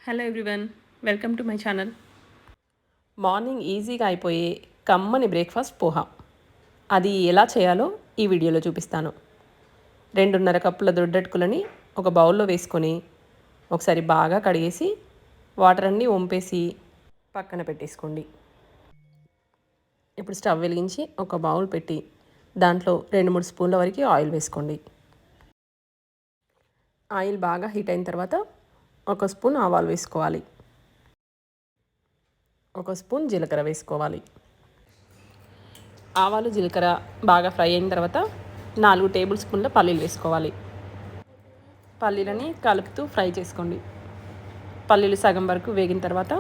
Hello everyone, welcome to my channel. Morning ఈజీగా అయిపోయే కమ్మని బ్రేక్ఫాస్ట్ పోహా. అది ఎలా చేయాలో ఈ వీడియోలో చూపిస్తాను. 2.5 కప్పుల దొడ్డట్టుకులని ఒక బౌల్లో వేసుకొని ఒకసారి బాగా కడిగేసి వాటర్ అన్నీ వంపేసి పక్కన పెట్టేసుకోండి. ఇప్పుడు స్టవ్ వెలిగించి ఒక బౌల్ పెట్టి దాంట్లో 2-3 స్పూన్ల వరకు ఆయిల్ వేసుకోండి. ఆయిల్ బాగా హీట్ అయిన తర్వాత 1 స్పూన్ ఆవాలు వేసుకోవాలి. 1 స్పూన్ జీలకర్ర వేసుకోవాలి. ఆవాలు జీలకర్ర బాగా ఫ్రై అయిన తర్వాత 4 టేబుల్ స్పూన్ల పల్లీలు వేసుకోవాలి. పల్లీలని కలుపుతూ ఫ్రై చేసుకోండి. పల్లీలు సగం వరకు వేగిన తర్వాత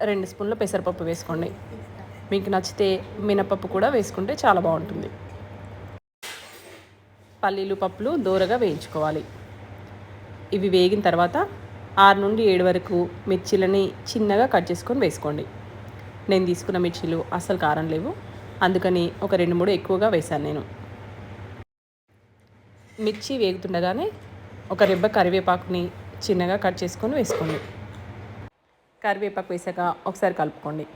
2 స్పూన్ల పెసరపప్పు వేసుకోండి. మీకు నచ్చితే మినపప్పు కూడా వేసుకుంటే చాలా బాగుంటుంది. పల్లీలు పప్పులు దోరగా వేయించుకోవాలి. ఇవి వేగిన తర్వాత 6 నుండి 7 వరకు మిర్చీలని చిన్నగా కట్ చేసుకొని వేసుకోండి. నేను తీసుకున్న మిర్చీలు అస్సలు కారం లేవు, అందుకని ఒక 2-3 ఎక్కువగా వేశాను నేను. మిర్చి వేగుతుండగానే ఒక రెబ్బ కరివేపాకుని చిన్నగా కట్ చేసుకొని వేసుకోండి. కరివేపాకు వేసాక ఒకసారి కలుపుకోండి.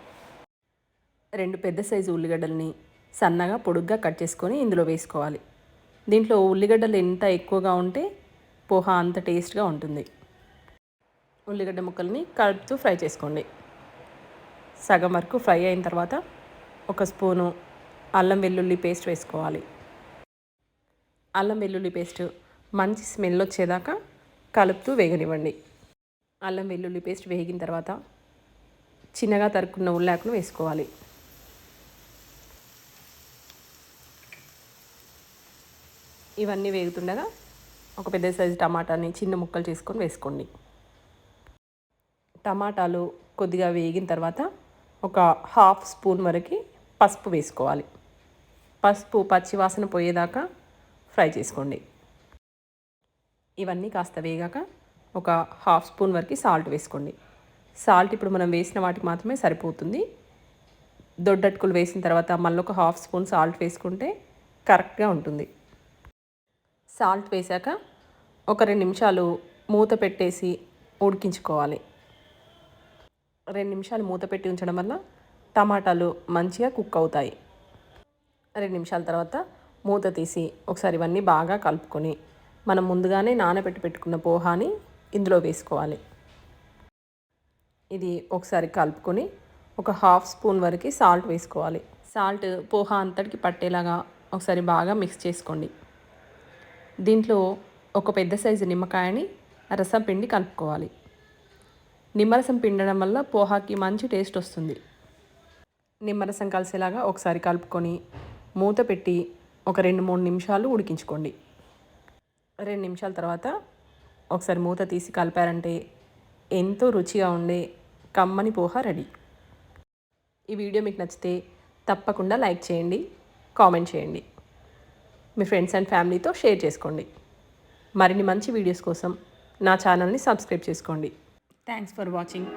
2 పెద్ద సైజు ఉల్లిగడ్డలని సన్నగా పొడుగ్గా కట్ చేసుకొని ఇందులో వేసుకోవాలి. దీంట్లో ఉల్లిగడ్డలు ఎంత ఎక్కువగా ఉంటే పోహా అంత టేస్ట్గా ఉంటుంది. ఉల్లిగడ్డ ముక్కల్ని కలుపుతూ ఫ్రై చేసుకోండి. సగం వరకు ఫ్రై అయిన తర్వాత 1 స్పూను అల్లం వెల్లుల్లి పేస్ట్ వేసుకోవాలి. అల్లం వెల్లుల్లి పేస్ట్ మంచి స్మెల్ వచ్చేదాకా కలుపుతూ వేగనివ్వండి. అల్లం వెల్లుల్లి పేస్ట్ వేగిన తర్వాత చిన్నగా తరుక్కున్న ఉల్లాకును వేసుకోవాలి. ఇవన్నీ వేగుతుండగా ఒక పెద్ద సైజు టమాటాని చిన్న ముక్కలు చేసుకొని వేసుకోండి. టమాటాలు కొద్దిగా వేగిన తర్వాత ఒక 1/2 స్పూన్ వరకు పసుపు వేసుకోవాలి. పసుపు పచ్చివాసన పోయేదాకా ఫ్రై చేసుకోండి. ఇవన్నీ కాస్త వేగాక ఒక 1/2 స్పూన్ వరకు సాల్ట్ వేసుకోండి. సాల్ట్ ఇప్పుడు మనం వేసిన వాటికి మాత్రమే సరిపోతుంది. దొడ్డట్టుకులు వేసిన తర్వాత మళ్ళీ ఒక 1/2 స్పూన్ సాల్ట్ వేసుకుంటే కరెక్ట్గా ఉంటుంది. సాల్ట్ వేసాక ఒక 2 నిమిషాలు మూత పెట్టేసి ఉడికించుకోవాలి. 2 నిమిషాలు మూత పెట్టి ఉంచడం వల్ల టమాటాలు మంచిగా కుక్ అవుతాయి. 2 నిమిషాల తర్వాత మూత తీసి ఒకసారి ఇవన్నీ బాగా కలుపుకొని మనం ముందుగానే నానబెట్టి పెట్టుకున్న పోహాని ఇందులో వేసుకోవాలి. ఇది ఒకసారి కలుపుకొని ఒక 1/2 స్పూన్ వరకు సాల్ట్ వేసుకోవాలి. సాల్ట్ పోహా అంతటికి పట్టేలాగా ఒకసారి బాగా మిక్స్ చేసుకోండి. దీంట్లో ఒక పెద్ద సైజు నిమ్మకాయని రసం పిండి కలుపుకోవాలి. నిమ్మరసం పిండడం వల్ల పోహాకి మంచి టేస్ట్ వస్తుంది. నిమ్మరసం కలిసేలాగా ఒకసారి కలుపుకొని మూత పెట్టి ఒక 2-3 నిమిషాలు ఉడికించుకోండి. 2 నిమిషాల తర్వాత ఒకసారి మూత తీసి కలిపారంటే ఎంతో రుచిగా ఉండే కమ్మని పోహా రెడీ. ఈ వీడియో మీకు నచ్చితే తప్పకుండా లైక్ చేయండి, కామెంట్ చేయండి, మీ ఫ్రెండ్స్ అండ్ ఫ్యామిలీతో షేర్ చేసుకోండి. మరిన్ని మంచి వీడియోస్ కోసం నా ఛానల్ని సబ్స్క్రైబ్ చేసుకోండి. Thanks for watching.